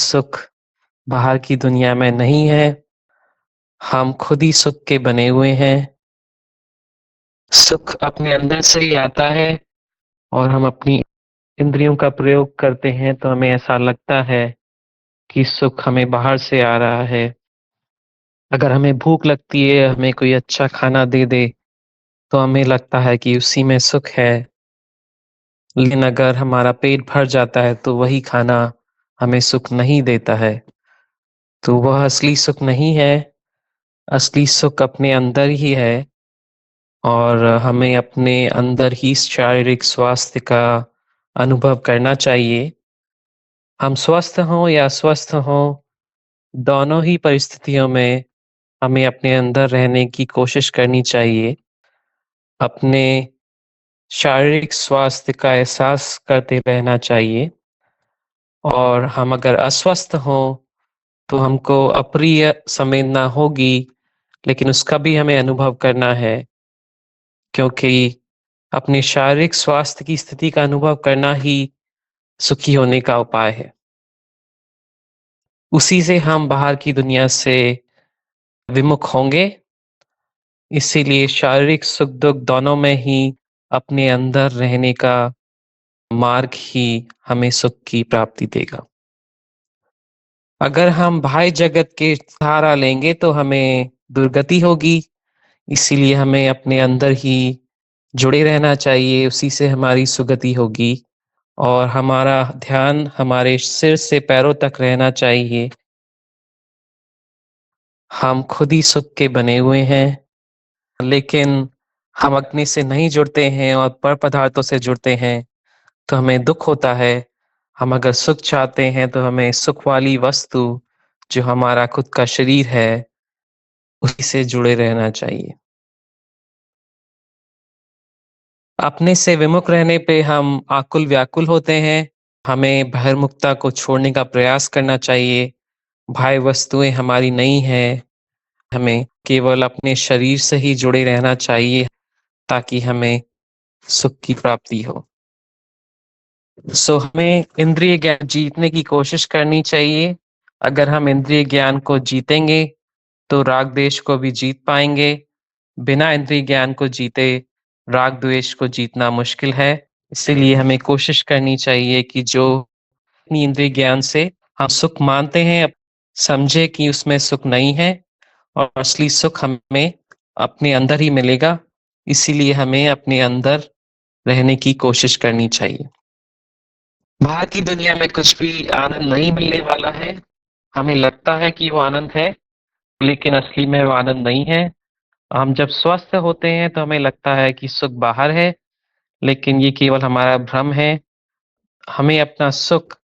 सुख बाहर की दुनिया में नहीं है। हम खुद ही सुख के बने हुए हैं। सुख अपने अंदर से ही आता है और हम अपनी इंद्रियों का प्रयोग करते हैं तो हमें ऐसा लगता है कि सुख हमें बाहर से आ रहा है। अगर हमें भूख लगती है, हमें कोई अच्छा खाना दे दे तो हमें लगता है कि उसी में सुख है। लेकिन अगर हमारा पेट भर जाता है तो वही खाना हमें सुख नहीं देता है। तो वह असली सुख नहीं है। असली सुख अपने अंदर ही है और हमें अपने अंदर ही शारीरिक स्वास्थ्य का अनुभव करना चाहिए। हम स्वस्थ हों या अस्वस्थ हों, दोनों ही परिस्थितियों में हमें अपने अंदर रहने की कोशिश करनी चाहिए। अपने शारीरिक स्वास्थ्य का एहसास करते रहना चाहिए। और हम अगर अस्वस्थ हों तो हमको अप्रिय संवेदना होगी, लेकिन उसका भी हमें अनुभव करना है, क्योंकि अपने शारीरिक स्वास्थ्य की स्थिति का अनुभव करना ही सुखी होने का उपाय है। उसी से हम बाहर की दुनिया से विमुख होंगे। इसीलिए शारीरिक सुख दुख दोनों में ही अपने अंदर रहने का मार्ग ही हमें सुख की प्राप्ति देगा। अगर हम बाह्य जगत के सहारा लेंगे तो हमें दुर्गति होगी। इसीलिए हमें अपने अंदर ही जुड़े रहना चाहिए, उसी से हमारी सुगति होगी। और हमारा ध्यान हमारे सिर से पैरों तक रहना चाहिए। हम खुद ही सुख के बने हुए हैं, लेकिन हम अग्नि से नहीं जुड़ते हैं और पर पदार्थों से जुड़ते हैं तो हमें दुख होता है। हम अगर सुख चाहते हैं तो हमें सुख वाली वस्तु, जो हमारा खुद का शरीर है, उसी से जुड़े रहना चाहिए। अपने से विमुख रहने पे हम आकुल व्याकुल होते हैं। हमें बहिर्मुखता को छोड़ने का प्रयास करना चाहिए। बाह्य वस्तुएं हमारी नहीं है। हमें केवल अपने शरीर से ही जुड़े रहना चाहिए ताकि हमें सुख की प्राप्ति हो। हमें इंद्रिय ज्ञान जीतने की कोशिश करनी चाहिए। अगर हम इंद्रिय ज्ञान को जीतेंगे तो राग द्वेष को भी जीत पाएंगे। बिना इंद्रिय ज्ञान को जीते राग द्वेष को जीतना मुश्किल है। इसीलिए हमें कोशिश करनी चाहिए कि जो अपनी इंद्रिय ज्ञान से हम सुख मानते हैं, समझे कि उसमें सुख नहीं है और असली सुख हमें अपने अंदर ही मिलेगा। इसीलिए हमें अपने अंदर रहने की कोशिश करनी चाहिए। बाहर की दुनिया में कुछ भी आनंद नहीं मिलने वाला है। हमें लगता है कि वो आनंद है, लेकिन असली में वो आनंद नहीं है। हम जब स्वस्थ होते हैं तो हमें लगता है कि सुख बाहर है, लेकिन ये केवल हमारा भ्रम है। हमें अपना सुख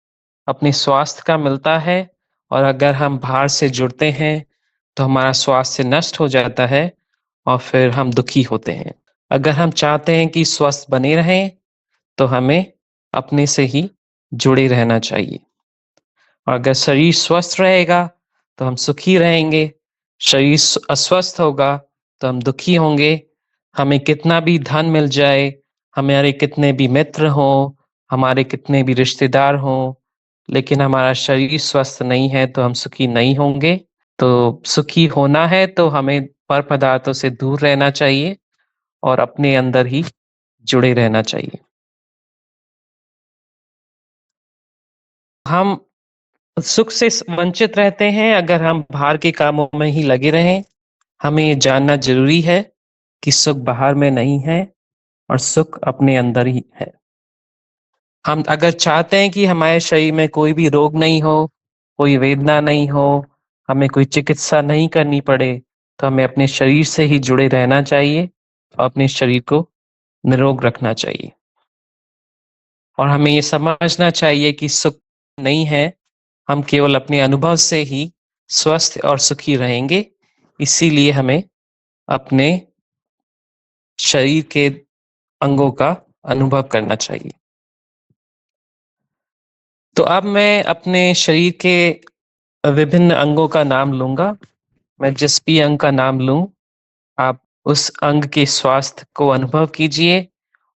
अपने स्वास्थ्य का मिलता है, और अगर हम बाहर से जुड़ते हैं तो हमारा स्वास्थ्य नष्ट हो जाता है और फिर हम दुखी होते हैं। अगर हम चाहते हैं कि स्वस्थ बने रहें तो हमें अपने से ही जुड़े रहना चाहिए। और अगर शरीर स्वस्थ रहेगा तो हम सुखी रहेंगे। शरीर अस्वस्थ होगा तो हम दुखी होंगे। हमें कितना भी धन मिल जाए, हमारे कितने भी मित्र हों, हमारे कितने भी रिश्तेदार हों, लेकिन हमारा शरीर स्वस्थ नहीं है तो हम सुखी नहीं होंगे। तो सुखी होना है तो हमें पर पदार्थों से दूर रहना चाहिए और अपने अंदर ही जुड़े रहना चाहिए। हम सुख से वंचित रहते हैं अगर हम बाहर के कामों में ही लगे रहें। हमें ये जानना जरूरी है कि सुख बाहर में नहीं है और सुख अपने अंदर ही है। हम अगर चाहते हैं कि हमारे शरीर में कोई भी रोग नहीं हो, कोई वेदना नहीं हो, हमें कोई चिकित्सा नहीं करनी पड़े, तो हमें अपने शरीर से ही जुड़े रहना चाहिए और अपने शरीर को निरोग रखना चाहिए। और हमें ये समझना चाहिए कि सुख नहीं है, हम केवल अपने अनुभव से ही स्वस्थ और सुखी रहेंगे। इसीलिए हमें अपने शरीर के अंगों का अनुभव करना चाहिए। तो अब मैं अपने शरीर के विभिन्न अंगों का नाम लूंगा। मैं जिस भी अंग का नाम लूं, आप उस अंग के स्वास्थ्य को अनुभव कीजिए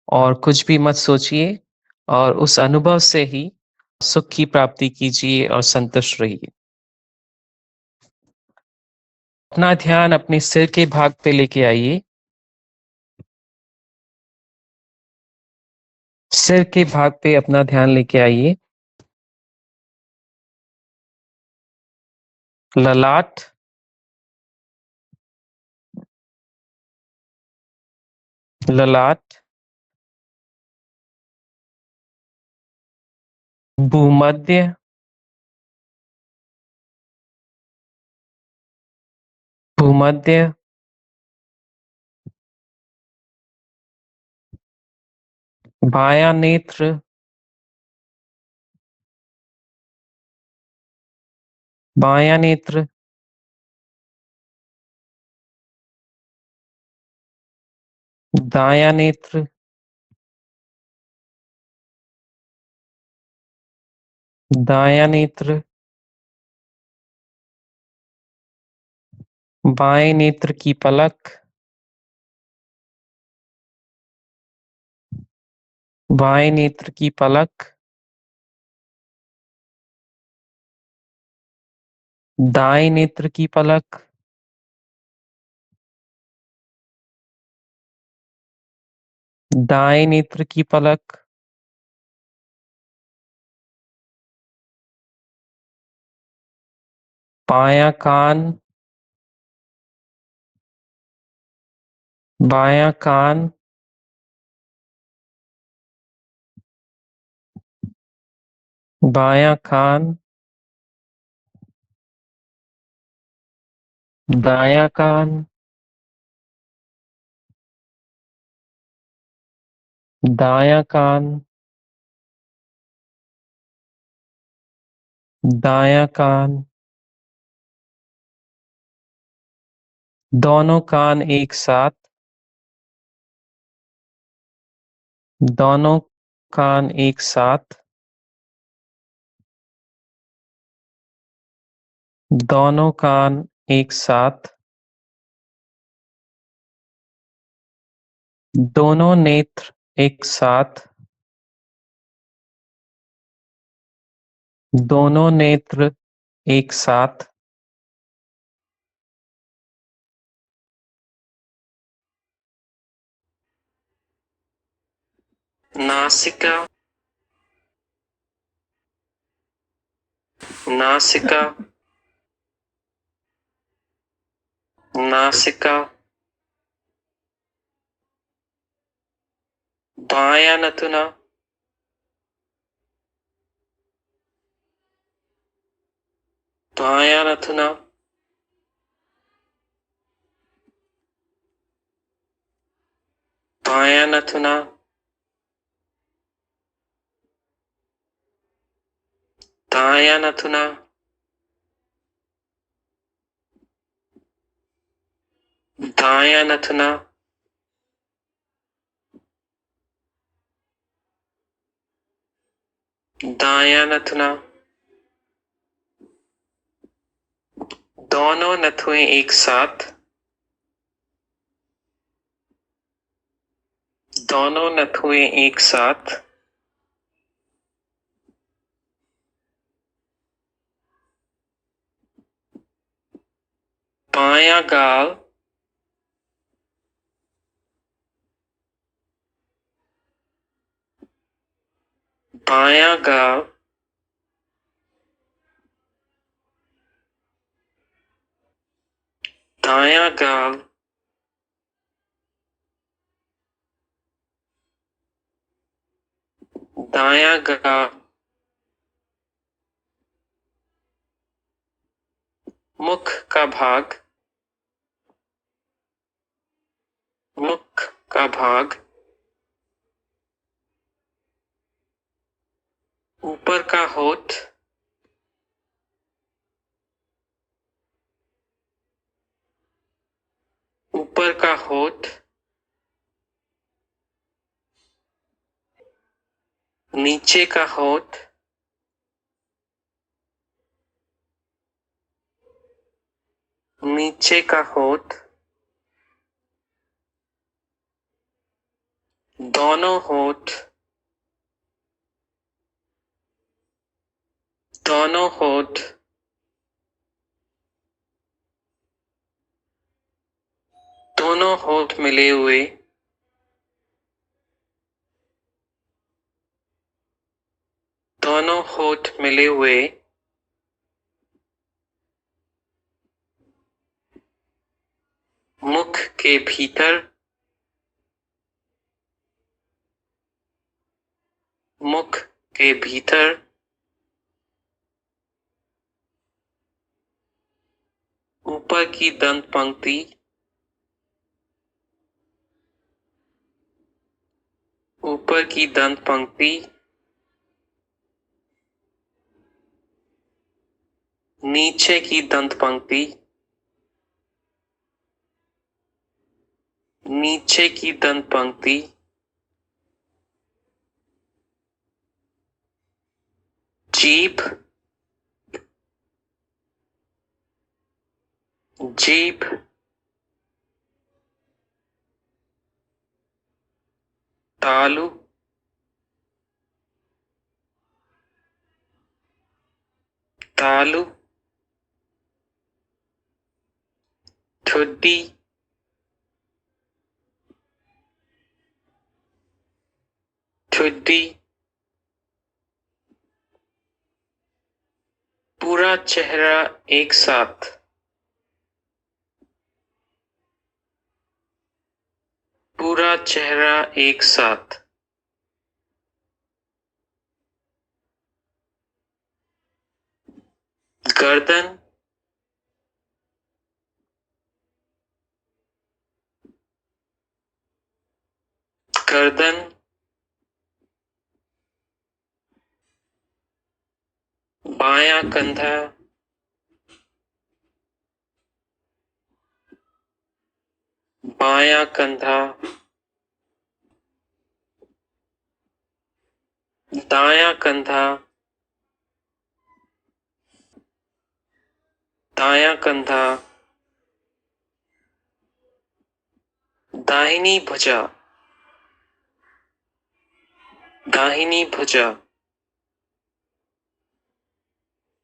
और कुछ भी मत सोचिए, और उस अनुभव से ही सुख की प्राप्ति कीजिए और संतुष्ट रहिए। अपना ध्यान अपने सिर के भाग पे लेके आइए। सिर के भाग पे अपना ध्यान लेके आइए। ललाट, ललाट, भूमध्य, भूमध्य, बायां नेत्र, बायां नेत्र, दायां नेत्र, दायां नेत्र, बाएं नेत्र की पलक, बाएं नेत्र की पलक, दाएं नेत्र की पलक, दाएं नेत्र की पलक, बायां कान, बायां कान, बायां कान, दायां कान, दायां कान, दायां कान, दोनों कान एक साथ, दोनों कान एक साथ, दोनों कान एक साथ, दोनों नेत्र एक साथ, दोनों नेत्र एक साथ, नासिका, नासिका, नासिका, बायां नथुना, बायां नथुना, बायां नथुना, दायां नथुना, दायां नथुना, दायां नथुना, दोनों नथुए एक साथ, दोनों नथुए एक साथ, बायां गाल, बायां गाल, दायां गाल, दायां गाल, मुख का भाग, मुख का भाग, ऊपर का होठ, ऊपर का होठ, नीचे का होठ, नीचे का होठ, दोनों होठ, दोनों होठ, दोनों होठ मिले हुए, दोनों होठ मिले हुए, मुख के भीतर, मुख के भीतर, ऊपर की दंत पंक्ति, ऊपर की दंत पंक्ति, नीचे की दंत पंक्ति, नीचे की दंत पंक्ति, जीभ, जीभ, तालु, तालु, ठुड्डी, ठुड्डी, पूरा चेहरा एक साथ, पूरा चेहरा एक साथ, गर्दन, गर्दन, बायां कंधा, बायां कंधा, दायां कंधा, दायां कंधा, दाहिनी भुजा, दाहिनी भुजा,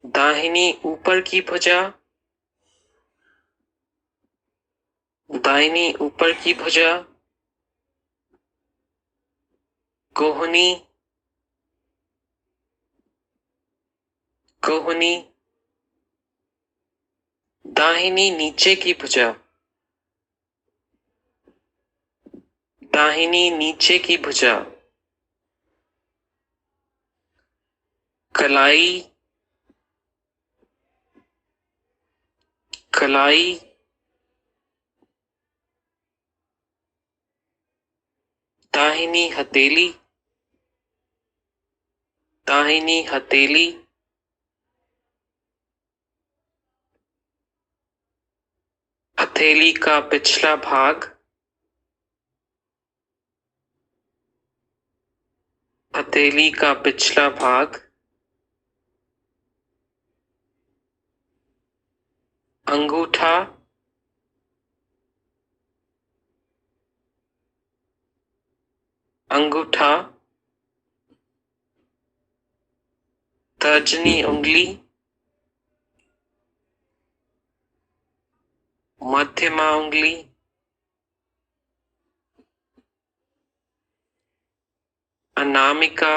दाहिनी ऊपर की भुजा, दाहिनी ऊपर की भुजा, कोहनी, कोहनी, दाहिनी नीचे की भुजा, दाहिनी नीचे की भुजा, कलाई, कलाई, दाहिनी हथेली, दाहिनी हथेली, हथेली का पिछला भाग, हथेली का पिछला भाग, अंगूठा, अंगूठा, तर्जनी उंगली, मध्यमा उंगली, अनामिका,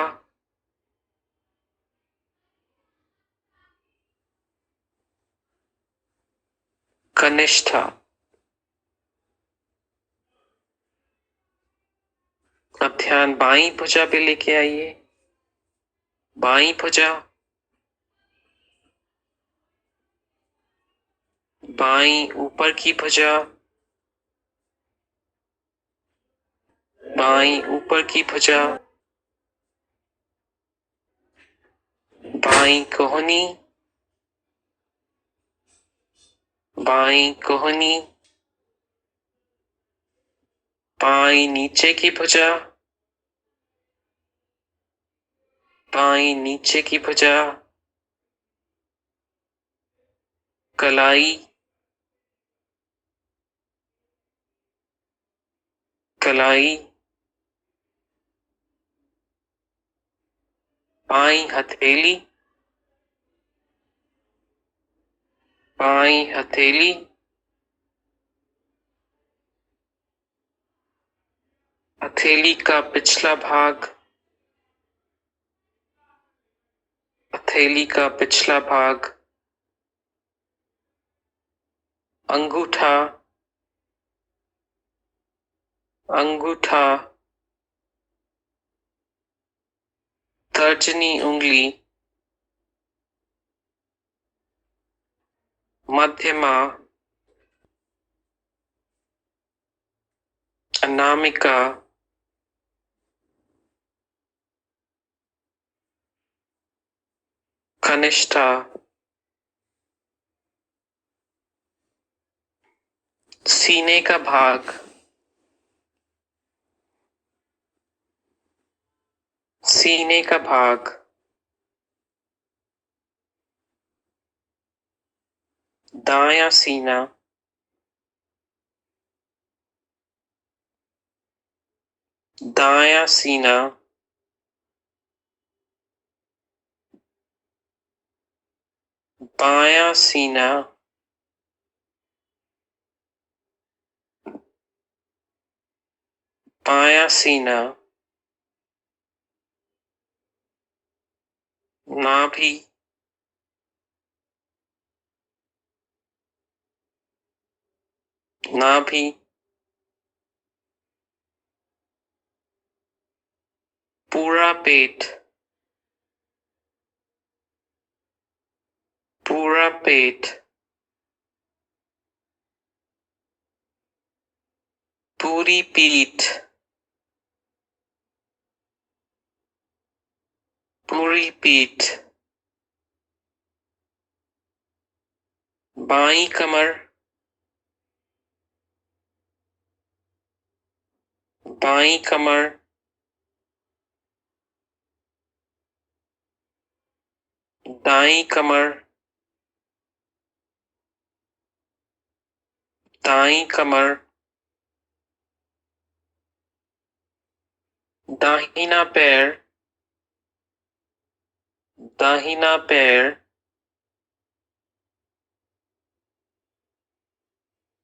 कनिष्ठा। अब ध्यान बाईं भुजा पे लेके आइए, बाईं भुजा, बाईं ऊपर की भुजा, बाईं ऊपर की भुजा, बाईं कोहनी, बाईं कोहनी, बाईं नीचे की भुजा, बाईं नीचे की भुजा, कलाई, कलाई, बाईं हथेली, बाईं हथेली, हथेली का पिछला भाग, हथेली का पिछला भाग, अंगूठा, अंगूठा, तर्जनी उंगली, मध्यमा, अनामिका, कनिष्ठा, सीने का भाग, सीने का भाग, दायां सीना, दायां सीना, बायां सीना, बायां सीना, नाभि, नाभि, पूरा पेट, पूरा पेट, पूरी पीठ, पूरी पीठ, बाईं कमर, बाईं कमर, दाईं कमर, दाईं कमर, दाहिना पैर, दाहिना पैर,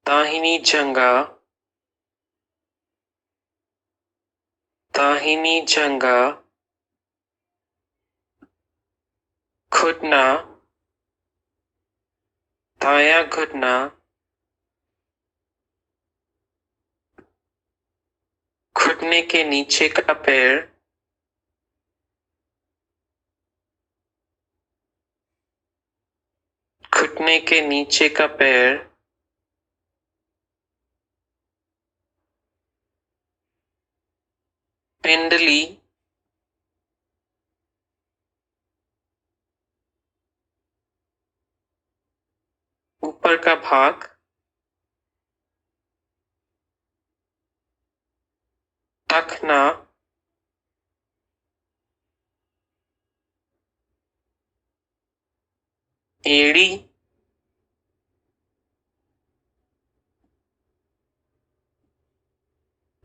दाहिनी जंघा, दाहिनी जंघा, घुटना, दायां घुटना, घुटने के नीचे का पैर, घुटने के नीचे का पैर, पिंडली, ऊपर का भाग, टखना, एड़ी,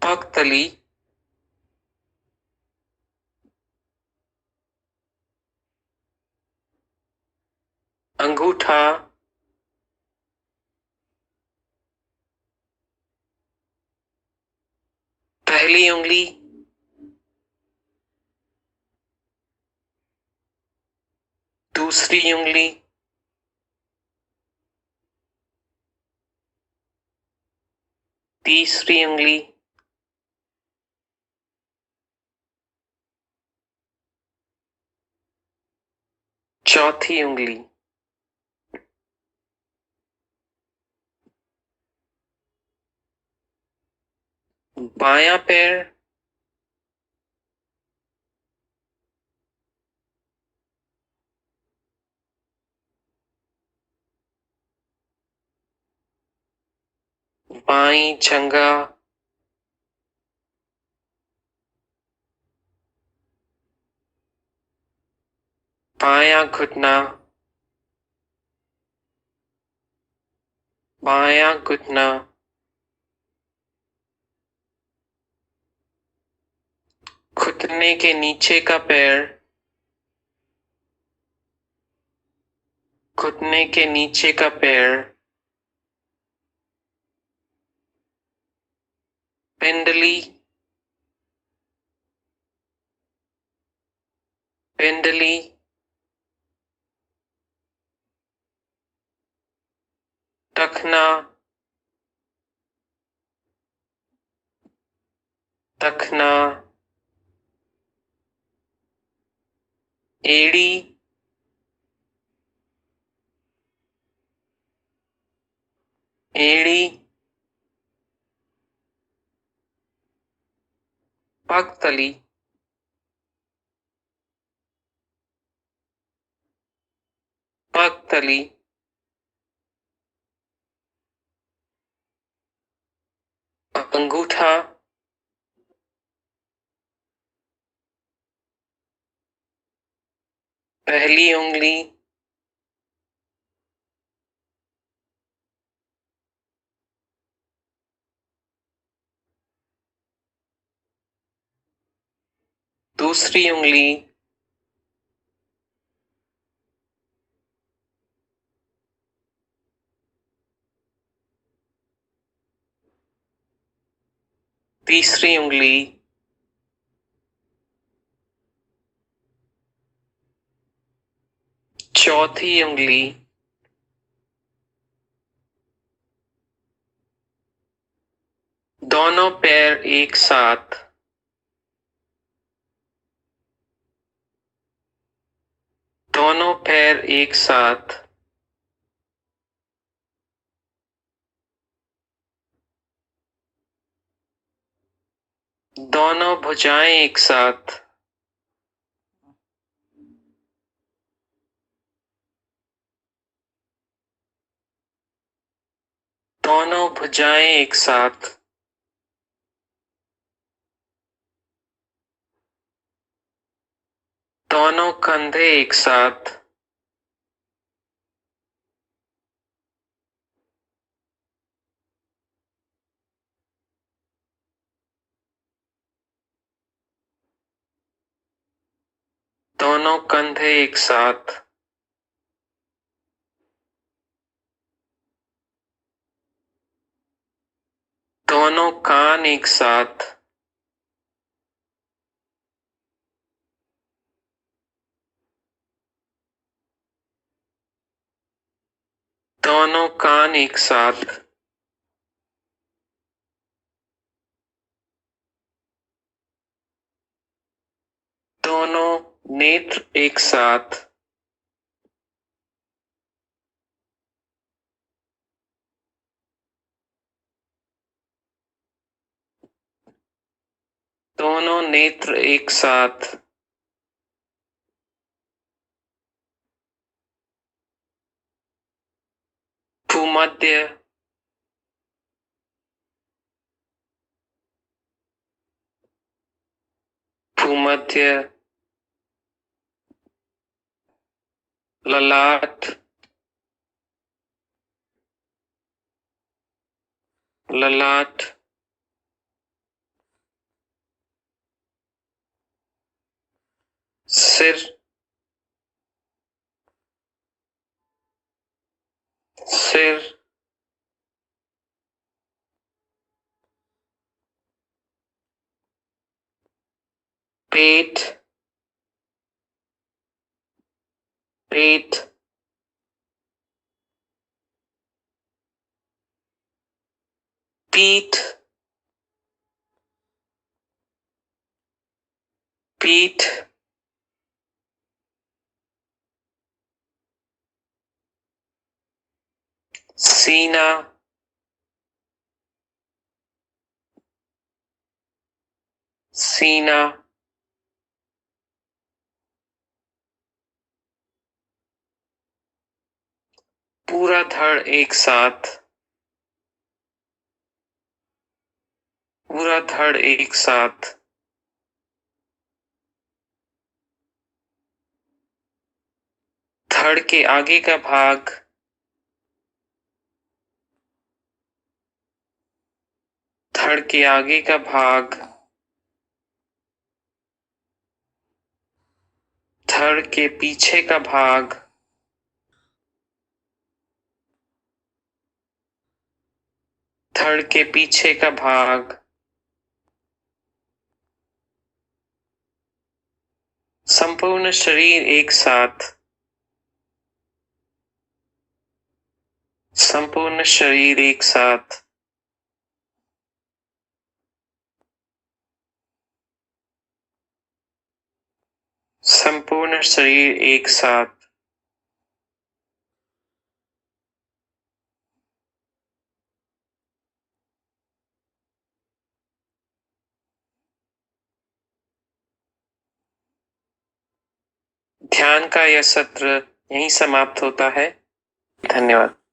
पगतली, अंगूठा, पहली उंगली, दूसरी उंगली, तीसरी उंगली, चौथी उंगली, बायां पैर, बाईं जंघा, बायां घुटना, बायां घुटना, घुटने के नीचे का पैर, घुटने के नीचे का पैर, पिंडली, पिंडली, टखना, टखना, एड़ी, एड़ी, पगतली, पगतली, अंगूठा, पहली उंगली, दूसरी उंगली, तीसरी उंगली, चौथी उंगली, दोनों पैर एक साथ, दोनों पैर एक साथ, दोनों भुजाएं एक साथ, दोनों भुजाएं एक साथ, दोनों कंधे एक साथ, दोनों कंधे एक साथ, दोनों कान एक साथ, दोनों कान एक साथ, दोनों नेत्र एक साथ, दोनों नेत्र एक साथ, भूमध्य, भूमध्य, ललाट, ललाट, सिर, सिर, पेट, पेट, पीठ, पीठ, सीना, सीना, पूरा धड़ एक साथ, पूरा धड़ एक साथ, धड़ के आगे का भाग, धड़ के आगे का भाग, धड़ के पीछे का भाग, धड़ के पीछे का भाग, संपूर्ण शरीर एक साथ, संपूर्ण शरीर एक साथ, संपूर्ण शरीर एक साथ। ध्यान का यह सत्र यहीं समाप्त होता है। धन्यवाद।